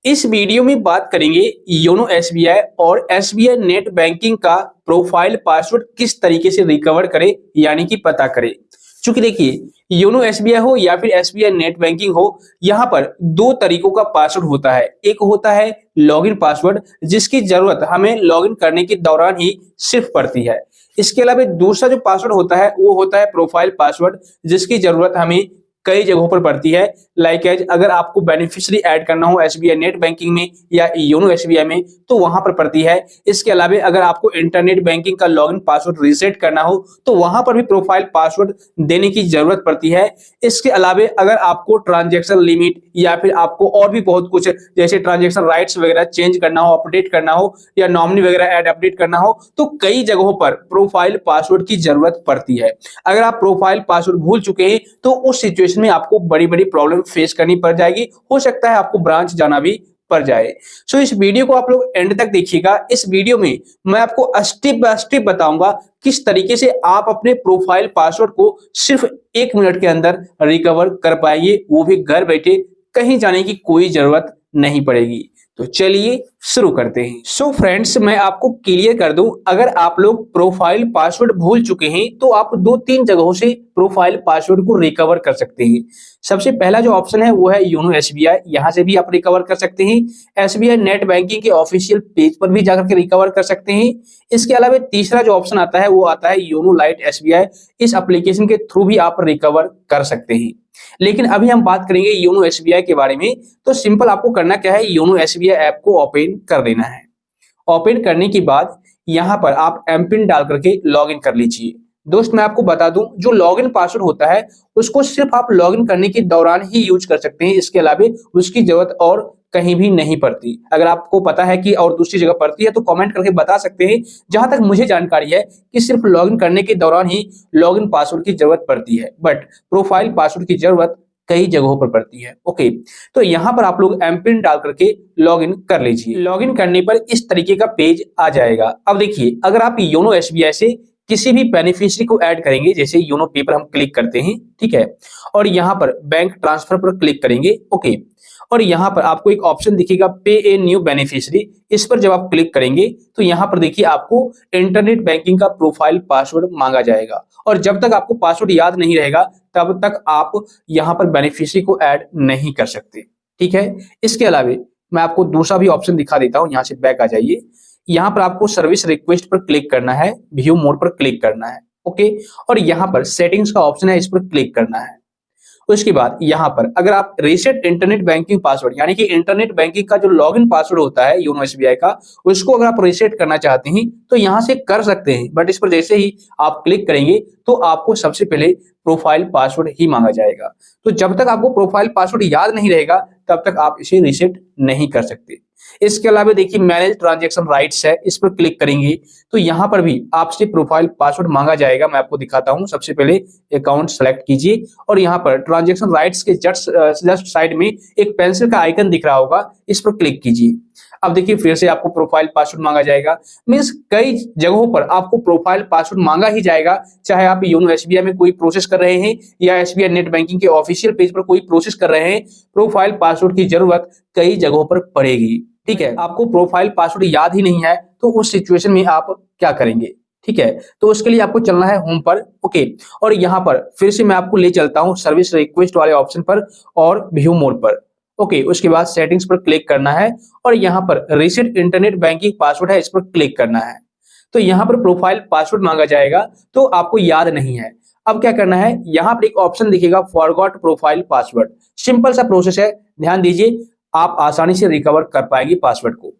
इस वीडियो में बात करेंगे योनो एसबीआई और एसबीआई नेट बैंकिंग का प्रोफाइल पासवर्ड किस तरीके से रिकवर करें यानी कि पता करें। चूंकि देखिए योनो एसबीआई हो या फिर एसबीआई नेट बैंकिंग हो, यहाँ पर दो तरीकों का पासवर्ड होता है। एक होता है लॉगिन पासवर्ड जिसकी जरूरत हमें लॉगिन करने के दौरान ही सिर्फ पड़ती है। इसके अलावा दूसरा जो पासवर्ड होता है वो होता है प्रोफाइल पासवर्ड जिसकी जरूरत हमें कई जगहों पर पड़ती है। लाइक एज अगर आपको बेनिफिशियरी ऐड करना हो एसबीआई नेट बैंकिंग में या योनो एसबीआई में तो वहां पर पड़ती है। इसके अलावा अगर आपको इंटरनेट बैंकिंग का लॉगिन पासवर्ड रीसेट करना हो तो वहां पर भी प्रोफाइल पासवर्ड देने की जरूरत पड़ती है। इसके अलावा अगर आपको ट्रांजैक्शन लिमिट या फिर आपको और भी बहुत कुछ जैसे ट्रांजैक्शन राइट्स वगैरह चेंज करना हो, अपडेट करना हो या नॉमिनी वगैरह ऐड अपडेट करना हो तो कई जगहों पर प्रोफाइल पासवर्ड की जरूरत पड़ती है। अगर आप प्रोफाइल पासवर्ड भूल चुके हैं तो उस सिचुएशन में आपको बड़ी बड़ी प्रॉब्लम फेस करनी पड़ जाएगी। हो सकता है आपको ब्रांच जाना भी पड़ जाए। सो इस वीडियो को आप लोग एंड तक देखिएगा। इस वीडियो में मैं आपको स्टेप बाय स्टेप बताऊंगा किस तरीके से आप अपने प्रोफाइल पासवर्ड को सिर्फ 1 मिनट के अंदर रिकवर कर पाएंगे, वो भी घर बैठे, कहीं जाने की कोई जरूरत नहीं पड़ेगी। तो चलिए शुरू करते हैं। सो फ्रेंड्स, मैं आपको क्लियर कर दूं, अगर आप लोग प्रोफाइल पासवर्ड भूल चुके हैं तो आप 2-3 जगहों से प्रोफाइल पासवर्ड को रिकवर कर सकते हैं। सबसे पहला जो ऑप्शन है वो है योनो एसबीआई, यहां से भी आप रिकवर कर सकते हैं। एसबीआई नेट बैंकिंग के ऑफिशियल पेज पर भी जाकर के रिकवर कर सकते हैं। इसके अलावा तीसरा जो ऑप्शन आता है वो आता है योनो लाइट एसबीआई, इस एप्लीकेशन के थ्रू भी आप रिकवर कर सकते हैं। लेकिन अभी हम बात करेंगे योनो एसबीआई के बारे में। तो सिंपल आपको करना क्या है, योनो एसबीआई ऐप को ओपन कर लेना है। ओपन करने के बाद यहां पर आप एमपिन डाल करके लॉगिन कर लीजिए। दोस्त मैं आपको बता दूं, जो लॉगिन पासवर्ड होता है उसको सिर्फ आप लॉगिन करने के दौरान ही यूज कर सकते हैं। इसके अलावा उसकी जरूरत और कहीं भी नहीं पड़ती। अगर आपको पता है कि और दूसरी जगह पड़ती है तो कमेंट करके बता सकते हैं। जहां तक मुझे जानकारी है कि सिर्फ लॉगिन करने के दौरान ही लॉगिन पासवर्ड की जरूरत पड़ती है, बट प्रोफाइल पासवर्ड की जरूरत कई जगहों पर पड़ती है। ओके, तो यहां पर आप लोग एमपिन डाल करके लॉगिन कर लीजिए। लॉगिन करने पर इस तरीके का पेज आ जाएगा। अब देखिए, अगर आप योनो एसबीआई से किसी भी बेनिफिशियरी को ऐड करेंगे, जैसे योनो पे पर हम क्लिक करते हैं, ठीक है, और यहां पर बैंक ट्रांसफर पर क्लिक करेंगे। ओके, और यहां पर आपको एक ऑप्शन दिखेगा पे ए न्यू बेनिफिशियरी, इस पर जब आप क्लिक करेंगे तो यहां पर देखिए आपको इंटरनेट बैंकिंग का प्रोफाइल पासवर्ड मांगा जाएगा। और जब तक आपको पासवर्ड याद नहीं रहेगा तब तक आप यहां पर बेनिफिशियरी को ऐड नहीं कर सकते। ठीक है, इसके अलावा मैं आपको दूसरा भी ऑप्शन दिखा देता हूं। यहां से बैक आ जाइए। यहां पर आपको सर्विस रिक्वेस्ट पर क्लिक करना है, व्यू मोड पर क्लिक करना है। ओके, और यहां पर सेटिंग्स का ऑप्शन है, इस पर क्लिक करना है। उसके बाद यहां पर अगर आप रीसेट इंटरनेट बैंकिंग पासवर्ड यानी कि इंटरनेट बैंकिंग का जो लॉगिन पासवर्ड होता है योनो एसबीआई का, उसको अगर आप रीसेट करना चाहते हैं तो यहां से कर सकते हैं। बट इस पर जैसे ही आप क्लिक करेंगे तो आपको सबसे पहले प्रोफाइल पासवर्ड ही मांगा जाएगा। तो जब तक आपको प्रोफाइल पासवर्ड याद नहीं रहेगा तब तक आप इसे रीसेट नहीं कर सकते। इसके अलावा देखिए मैनेज ट्रांजैक्शन राइट्स है, इस पर क्लिक करेंगे तो यहां पर भी आपसे प्रोफाइल पासवर्ड मांगा जाएगा। मैं आपको दिखाता हूं। सबसे पहले अकाउंट सेलेक्ट कीजिए और यहां पर ट्रांजैक्शन राइट्स के जस्ट साइड में एक पेंसिल का आइकन दिख रहा होगा, इस पर क्लिक कीजिए। अब देखिए फिर से आपको प्रोफाइल पासवर्ड मांगा जाएगा। मींस कई जगहों पर आपको प्रोफाइल पासवर्ड मांगा ही जाएगा, चाहे आप योनो एसबीआई में कोई प्रोसेस कर रहे हैं या एसबीआई नेट बैंकिंग के ऑफिशियल पेज पर कोई प्रोसेस कर रहे हैं, प्रोफाइल पासवर्ड की जरूरत कई जगहों पर पड़ेगी। ठीक है, आपको प्रोफाइल पासवर्ड याद ही नहीं है तो उस सिचुएशन में आप क्या करेंगे? ठीक है, तो उसके लिए आपको चलना है होम पर। ओके, और यहां पर फिर से मैं आपको ले चलता हूं सर्विस रिक्वेस्ट वाले ऑप्शन पर और व्यू मोड पर। ओके, उसके बाद सेटिंग्स पर क्लिक करना है और यहां पर रीसेट इंटरनेट बैंकिंग पासवर्ड है, इस पर क्लिक करना है। तो यहां पर प्रोफाइल पासवर्ड मांगा जाएगा तो आपको याद नहीं है। अब क्या करना है, यहां पर एक ऑप्शन दिखेगा फॉरगॉट प्रोफाइल पासवर्ड। सिंपल सा प्रोसेस है, ध्यान दीजिए, आप आसानी से रिकवर कर पाएंगे पासवर्ड को।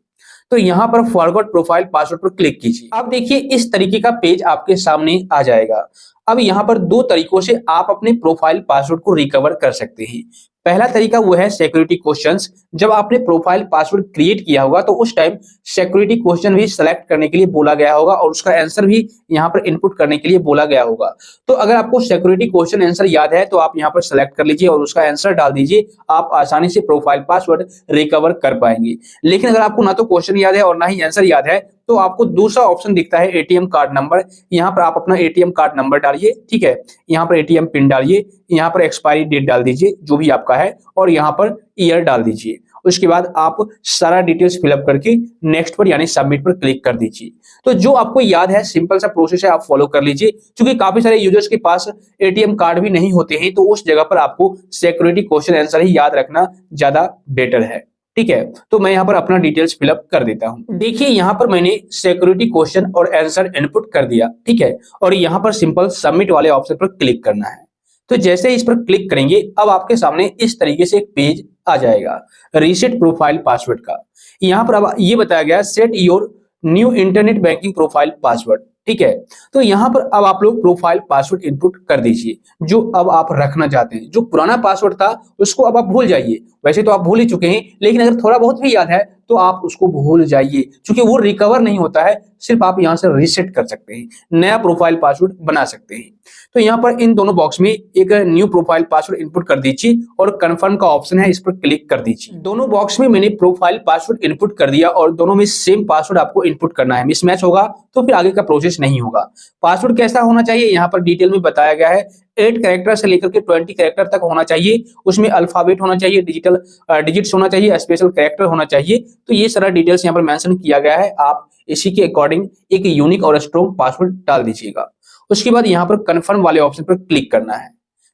तो यहां पर फॉरगॉट प्रोफाइल पासवर्ड पर क्लिक कीजिए। अब देखिए इस तरीके का पेज आपके सामने आ जाएगा। अब यहां पर दो तरीकों से आप अपने प्रोफाइल पासवर्ड को रिकवर कर सकते हैं। पहला तरीका वो है सिक्योरिटी क्वेश्चंस। जब आपने प्रोफाइल पासवर्ड क्रिएट किया होगा तो उस टाइम सिक्योरिटी क्वेश्चन भी सिलेक्ट करने के लिए बोला गया होगा और उसका आंसर भी यहां पर इनपुट करने के लिए बोला गया होगा। तो अगर आपको सिक्योरिटी क्वेश्चन आंसर याद है तो आप यहां पर सिलेक्ट कर लीजिए और उसका आंसर डाल दीजिए। आप आसानी से प्रोफाइल पासवर्ड रिकवर कर पाएंगे। लेकिन अगर आपको ना तो क्वेश्चन याद है और ना ही आंसर याद है तो आपको दूसरा ऑप्शन दिखता है एटीएम कार्ड नंबर। यहां पर आप अपना एटीएम कार्ड नंबर डालिए। ठीक है, यहां पर एटीएम पिन डालिए, यहां पर एक्सपायरी डेट डाल दीजिए जो भी आपका है और यहां पर ईयर डाल दीजिए। उसके बाद आप सारा डिटेल्स फिलअप करके नेक्स्ट पर यानी सबमिट पर क्लिक कर दीजिए। तो जो आपको याद है, सिंपल सा प्रोसेस है, आप फॉलो कर लीजिए। क्योंकि काफी सारे यूजर्स के पास एटीएम कार्ड भी नहीं होते हैं, तो उस जगह पर आपको सिक्योरिटी क्वेश्चन आंसर ही याद रखना ज्यादा बेटर है। ठीक है, तो मैं यहाँ पर अपना डिटेल्स फिलअप कर देता हूँ। देखिए यहाँ पर मैंने सिक्योरिटी क्वेश्चन और आंसर इनपुट कर दिया। ठीक है, और यहाँ पर सिंपल सबमिट वाले ऑप्शन पर क्लिक करना है। तो जैसे इस पर क्लिक करेंगे, अब आपके सामने इस तरीके से एक पेज आ जाएगा रीसेट प्रोफाइल पासवर्ड का। यहाँ पर अब ये बताया गया set your new internet banking profile password. ठीक है, तो यहाँ पर अब आप लोग प्रोफाइल पासवर्ड इनपुट कर दीजिए जो अब आप रखना चाहते हैं। जो पुराना पासवर्ड था उसको अब आप भूल जाइए। वैसे तो आप भूल ही चुके हैं, लेकिन अगर थोड़ा बहुत भी याद है तो आप उसको भूल जाइए, क्योंकि वो रिकवर नहीं होता है। सिर्फ आप यहाँ से रीसेट कर सकते हैं, नया प्रोफाइल पासवर्ड बना सकते हैं। तो यहाँ पर इन दोनों बॉक्स में एक न्यू प्रोफाइल पासवर्ड इनपुट कर दीजिए और कंफर्म का ऑप्शन है, इस पर क्लिक कर दीजिए। दोनों बॉक्स में मैंने प्रोफाइल पासवर्ड इनपुट कर दिया और दोनों में सेम पासवर्ड आपको इनपुट करना है। मिसमैच होगा तो फिर आगे का प्रोसेस नहीं होगा। पासवर्ड कैसा होना चाहिए यहाँ पर डिटेल में बताया गया है। 8 कैरेक्टर से लेकर के 20 कैरेक्टर तक होना चाहिए। उसमें अल्फाबेट होना चाहिए, डिजिट्स होना चाहिए, स्पेशल कैरेक्टर होना चाहिए। तो ये सारा डिटेल्स यहाँ पर मेंशन किया गया है। आप इसी के अकॉर्डिंग एक यूनिक और स्ट्रॉन्ग पासवर्ड डाल दीजिएगा। उसके बाद यहाँ पर कंफर्म वाले ऑप्शन पर क्लिक करना है।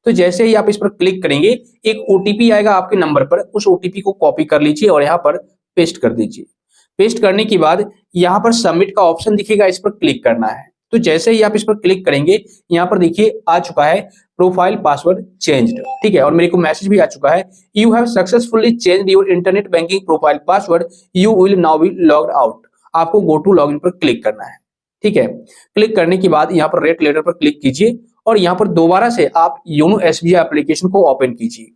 तो जैसे ही आप इस पर क्लिक करेंगे, एक ओटीपी आएगा आपके नंबर पर। उस ओटीपी को कॉपी कर लीजिए और यहाँ पर पेस्ट कर दीजिए। पेस्ट करने के बाद यहाँ पर सबमिट का ऑप्शन दिखेगा, इस पर क्लिक करना है। तो जैसे ही आप इस पर क्लिक करेंगे, यहाँ पर देखिए आ चुका है प्रोफाइल पासवर्ड चेंज्ड। ठीक है, और मेरे को मैसेज भी आ चुका है, you have successfully changed your internet banking profile password, you will now be logged out. आपको गो टू लॉगिन पर क्लिक करना है। ठीक है, क्लिक करने के बाद यहाँ पर रेड लेटर पर क्लिक कीजिए और यहाँ पर दोबारा से आप योनो एसबीआई एप्लीकेशन को ओपन कीजिए।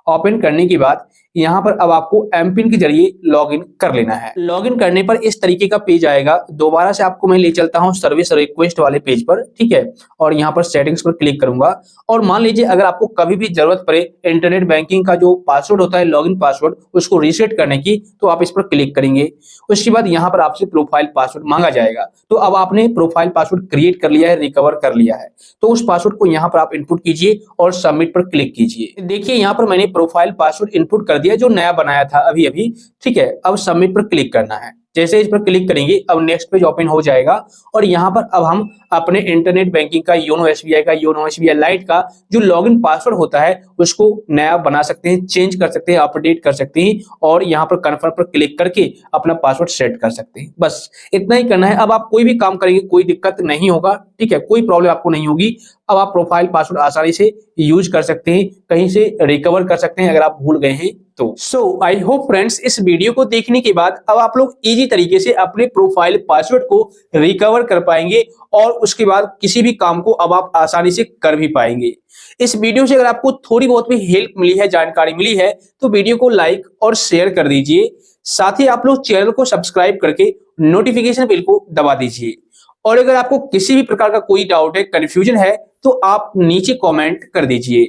ओपन करने के बाद यहाँ पर अब आपको एमपिन के जरिए लॉगिन कर लेना है। लॉगिन करने पर इस तरीके का पेज आएगा। दोबारा से आपको मैं ले चलता हूँ सर्विस रिक्वेस्ट वाले पेज पर। ठीक है, और यहाँ पर सेटिंग्स पर क्लिक करूंगा और मान लीजिए अगर आपको कभी भी जरूरत पड़े इंटरनेट बैंकिंग का जो पासवर्ड होता है, लॉगिन पासवर्ड, उसको रीसेट करने की, तो आप इस पर क्लिक करेंगे। उसके बाद यहाँ पर आपसे प्रोफाइल पासवर्ड मांगा जाएगा। तो अब आपने प्रोफाइल पासवर्ड क्रिएट कर लिया है, रिकवर कर लिया है, तो उस पासवर्ड को यहाँ पर आप इनपुट कीजिए और सबमिट पर क्लिक कीजिए। देखिए यहाँ पर मैंने प्रोफाइल पासवर्ड इनपुट कर दिया जो नया बनाया था अभी अभी। ठीक है, अब सबमिट पर क्लिक करना है। जैसे इस पर क्लिक करेंगे, अब नेक्स्ट पेज ओपन हो जाएगा और यहाँ पर अब हम अपने इंटरनेट बैंकिंग का, योनो एसबीआई लाइट का जो लॉगिन पासवर्ड होता है उसको नया बना सकते हैं, चेंज कर सकते हैं, अपडेट कर सकते हैं और यहाँ पर कन्फर्म पर क्लिक करके अपना पासवर्ड सेट कर सकते हैं। बस इतना ही करना है। अब आप कोई भी काम करेंगे कोई दिक्कत नहीं होगा। ठीक है, कोई प्रॉब्लम आपको नहीं होगी। अब आप प्रोफाइल पासवर्ड आसानी से यूज कर सकते हैं, कहीं से रिकवर कर सकते हैं अगर आप भूल गए हैं तो। सो आई होप फ्रेंड्स, इस वीडियो को देखने के बाद अब आप लोग इजी तरीके से अपने प्रोफाइल पासवर्ड को रिकवर कर पाएंगे और उसके बाद किसी भी काम को अब आप आसानी से कर भी पाएंगे। इस वीडियो से अगर आपको थोड़ी बहुत भी हेल्प मिली है, जानकारी मिली है, तो वीडियो को लाइक और शेयर कर दीजिए। साथ ही आप लोग चैनल को सब्सक्राइब करके नोटिफिकेशन बेल को दबा दीजिए। और अगर आपको किसी भी प्रकार का कोई डाउट है, कंफ्यूजन है, तो आप नीचे कमेंट कर दीजिए।